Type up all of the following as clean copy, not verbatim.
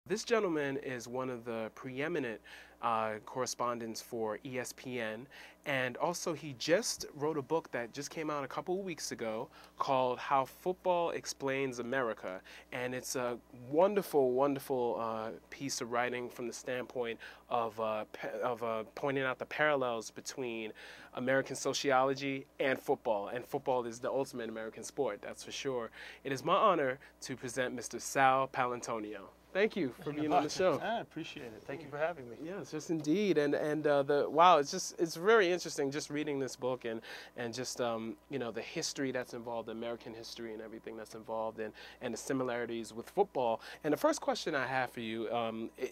This gentleman is one of the preeminent correspondents for ESPN, and also he just wrote a book that just came out a couple of weeks ago called How Football Explains America, and it's a wonderful, wonderful piece of writing from the standpoint of pointing out the parallels between American sociology and football is the ultimate American sport, that's for sure. It is my honor to present Mr. Sal Paolantonio. Thank you for being on the show. I appreciate it. Thank you for having me. Yes, just indeed, and wow, it's very interesting just reading this book and just you know, the history that's involved, American history and everything that's involved, and the similarities with football. And the first question I have for you,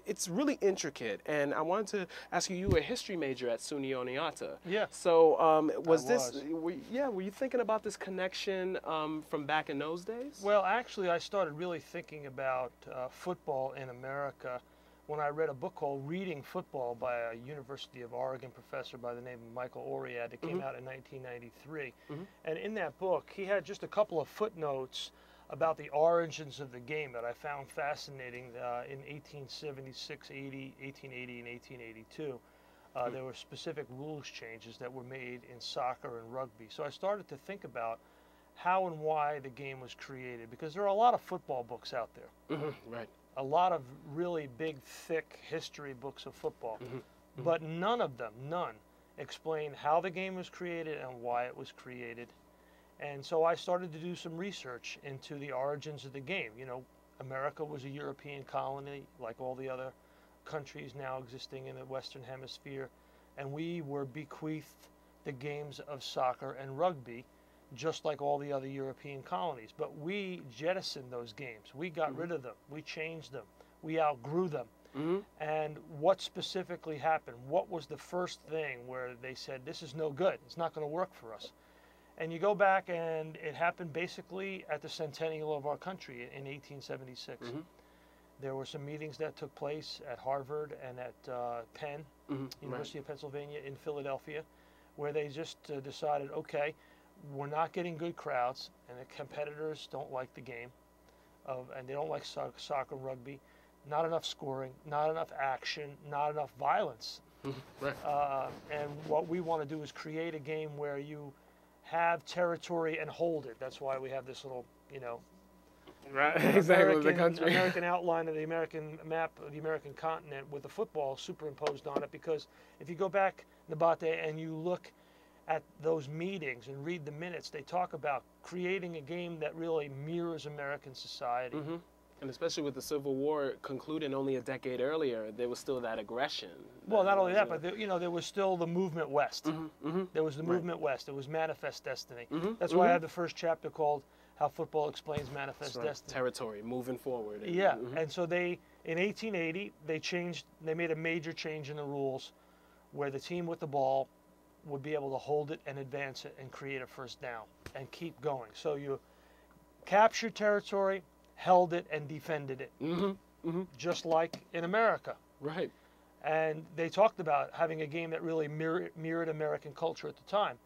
it's really intricate, and I wanted to ask you. You were a history major at SUNY Oneonta. Yeah. So were you thinking about this connection from back in those days? Well, actually, I started really thinking about football in America when I read a book called Reading Football by a University of Oregon professor by the name of Michael Oriad that came out in 1993. And in that book, he had just a couple of footnotes about the origins of the game that I found fascinating. In 1876, 1880, and 1882, there were specific rules changes that were made in soccer and rugby. So I started to think about how and why the game was created, because there are a lot of football books out there. Right. A lot of really big, thick history books of football, but none of them, explain how the game was created and why it was created. And so I started to do some research into the origins of the game. You know, America was a European colony like all the other countries now existing in the Western Hemisphere, and we were bequeathed the games of soccer and rugby just like all the other European colonies. But we jettisoned those games. We got rid of them. We changed them. We outgrew them. And what specifically happened? What was the first thing where they said, this is no good, it's not going to work for us? And you go back, and it happened basically at the centennial of our country in 1876. There were some meetings that took place at Harvard and at Penn, University of Pennsylvania in Philadelphia, where they just decided, okay, we're not getting good crowds, and the competitors don't like the game, and they don't like soccer and rugby. Not enough scoring, not enough action, not enough violence. And what we want to do is create a game where you have territory and hold it. That's why we have this little, you know, American outline of the American map of the American continent with the football superimposed on it. Because if you go back, Nabaté, and you look at those meetings and read the minutes, they talk about creating a game that really mirrors American society. And especially with the Civil War concluding only a decade earlier, there was still that aggression. Well, not only that, but there was still the movement west. There was the movement west. It was Manifest Destiny. That's why I have the first chapter called How Football Explains Manifest Destiny. Territory, moving forward. Yeah, and so in 1880, they made a major change in the rules where the team with the ball would be able to hold it and advance it and create a first down and keep going. So you captured territory, held it, and defended it, just like in America. Right. And they talked about having a game that really mirrored American culture at the time.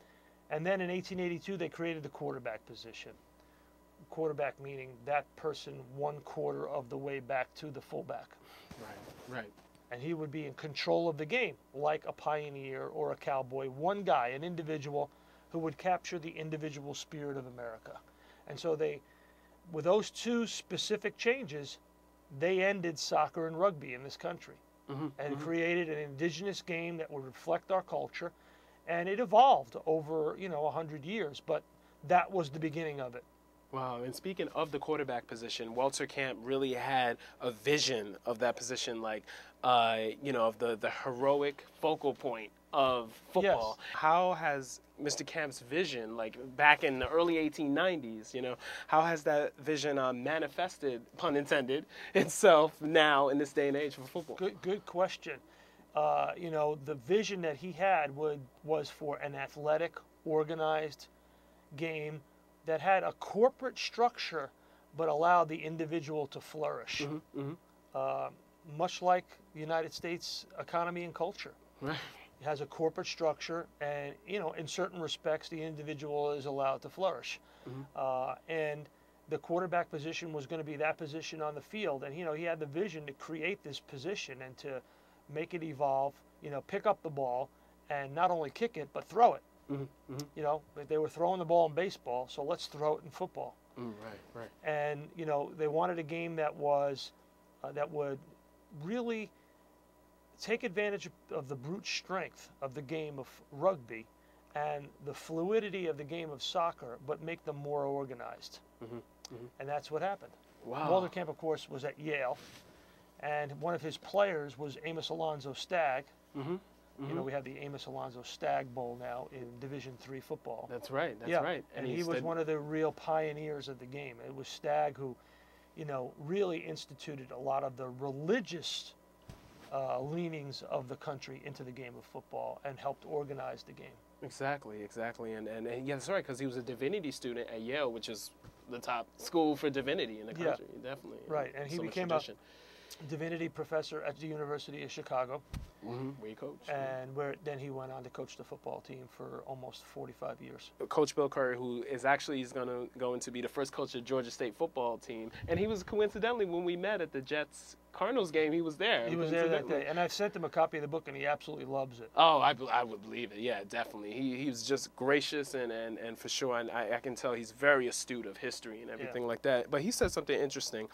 And then in 1882, they created the quarterback position. Quarterback meaning that person 1/4 of the way back to the fullback. Right. And he would be in control of the game, like a pioneer or a cowboy, one guy, an individual who would capture the individual spirit of America. And so with those two specific changes, they ended soccer and rugby in this country and created an indigenous game that would reflect our culture. And it evolved over, 100 years, but that was the beginning of it. Wow, and speaking of the quarterback position, Walter Camp really had a vision of that position, like, of the heroic focal point of football. Yes. How has Mr. Camp's vision, like back in the early 1890s, how has that vision manifested, pun intended, itself now in this day and age for football? Good question. The vision that he had was for an athletic, organized game that had a corporate structure but allowed the individual to flourish, much like the United States economy and culture. Right. It has a corporate structure, and in certain respects the individual is allowed to flourish. And the quarterback position was going to be that position on the field, and he had the vision to create this position and to make it evolve. Pick up the ball and not only kick it but throw it. They were throwing the ball in baseball, so let's throw it in football. Right. And they wanted a game that was that would really take advantage of the brute strength of the game of rugby and the fluidity of the game of soccer, but make them more organized. And that's what happened. Wow. Waldenkamp, of course, was at Yale, and one of his players was Amos Alonzo Stagg. We have the Amos Alonzo Stagg Bowl now in Division III football. That's right. That's right. And he was one of the real pioneers of the game. It was Stagg who, really instituted a lot of the religious leanings of the country into the game of football and helped organize the game. Exactly. And yeah, that's right, because he was a divinity student at Yale, which is the top school for divinity in the country. Definitely. Right, and he became a divinity professor at the University of Chicago. Where he coached. And then he went on to coach the football team for almost 45 years. Coach Bill Curry, who is actually going to be the first coach of Georgia State football team. And he was coincidentally, when we met at the Jets-Cardinals game, he was there. He was there that day. And I've sent him a copy of the book, and he absolutely loves it. Oh, I would believe it. Yeah, definitely. He was just gracious and for sure. And I can tell he's very astute of history and everything like that. But he said something interesting.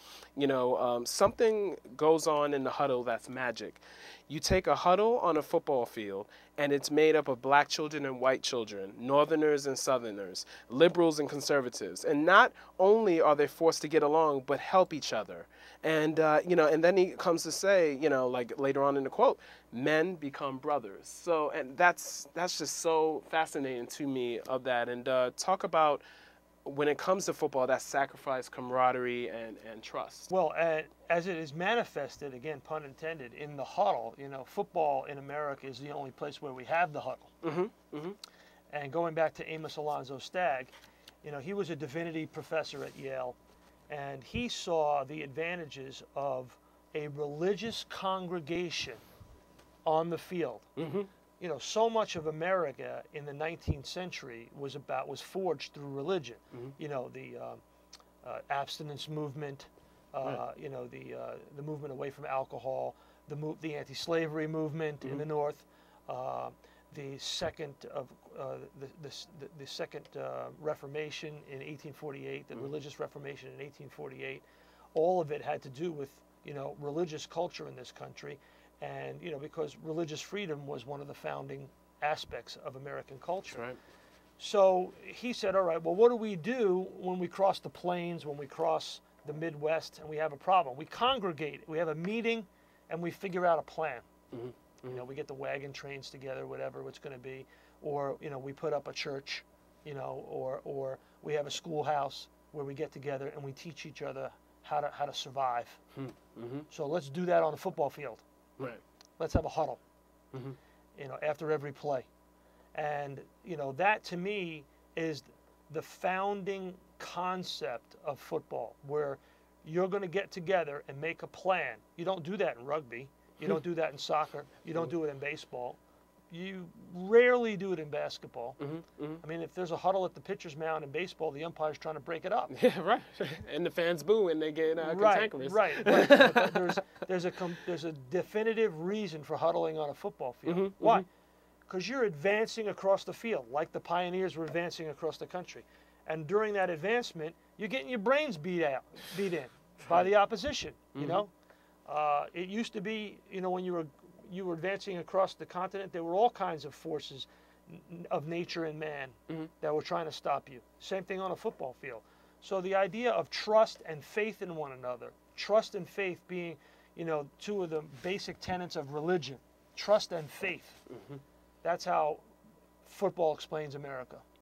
Something goes on in the huddle that's magic. You take a huddle on a football field, and it's made up of black children and white children, Northerners and Southerners, liberals and conservatives. And not only are they forced to get along, but help each other. And, and then he comes to say, like later on in the quote, men become brothers. So, and that's just so fascinating to me of that. And talk about, when it comes to football, that sacrifice, camaraderie, and trust. Well, as it is manifested, again, pun intended, in the huddle, football in America is the only place where we have the huddle. And going back to Amos Alonzo Stagg, he was a divinity professor at Yale, and he saw the advantages of a religious congregation on the field. So much of America in the 19th century was forged through religion. The abstinence movement, the movement away from alcohol, the anti-slavery movement in the North, the second Reformation in 1848, the religious Reformation in 1848. All of it had to do with religious culture in this country. And, because religious freedom was one of the founding aspects of American culture. Right. So he said, all right, well, what do we do when we cross the plains, when we cross the Midwest, and we have a problem? We congregate. We have a meeting, and we figure out a plan. We get the wagon trains together, whatever it's going to be. Or, we put up a church, or we have a schoolhouse where we get together and we teach each other how to survive. So let's do that on the football field. Right. Let's have a huddle, after every play. And, that to me is the founding concept of football, where you're going to get together and make a plan. You don't do that in rugby. You don't do that in soccer. You don't do it in baseball. You rarely do it in basketball. I mean, if there's a huddle at the pitcher's mound in baseball, the umpire's trying to break it up. Yeah, right. And the fans boo and they get cantankerous. Right. But there's a definitive reason for huddling on a football field. Why? Because you're advancing across the field, like the pioneers were advancing across the country. And during that advancement, you're getting your brains beat in by the opposition. It used to be, when you were advancing across the continent, there were all kinds of forces of nature and man that were trying to stop you. Same thing on a football field. So the idea of trust and faith in one another, trust and faith being, two of the basic tenets of religion, trust and faith. That's how football explains America.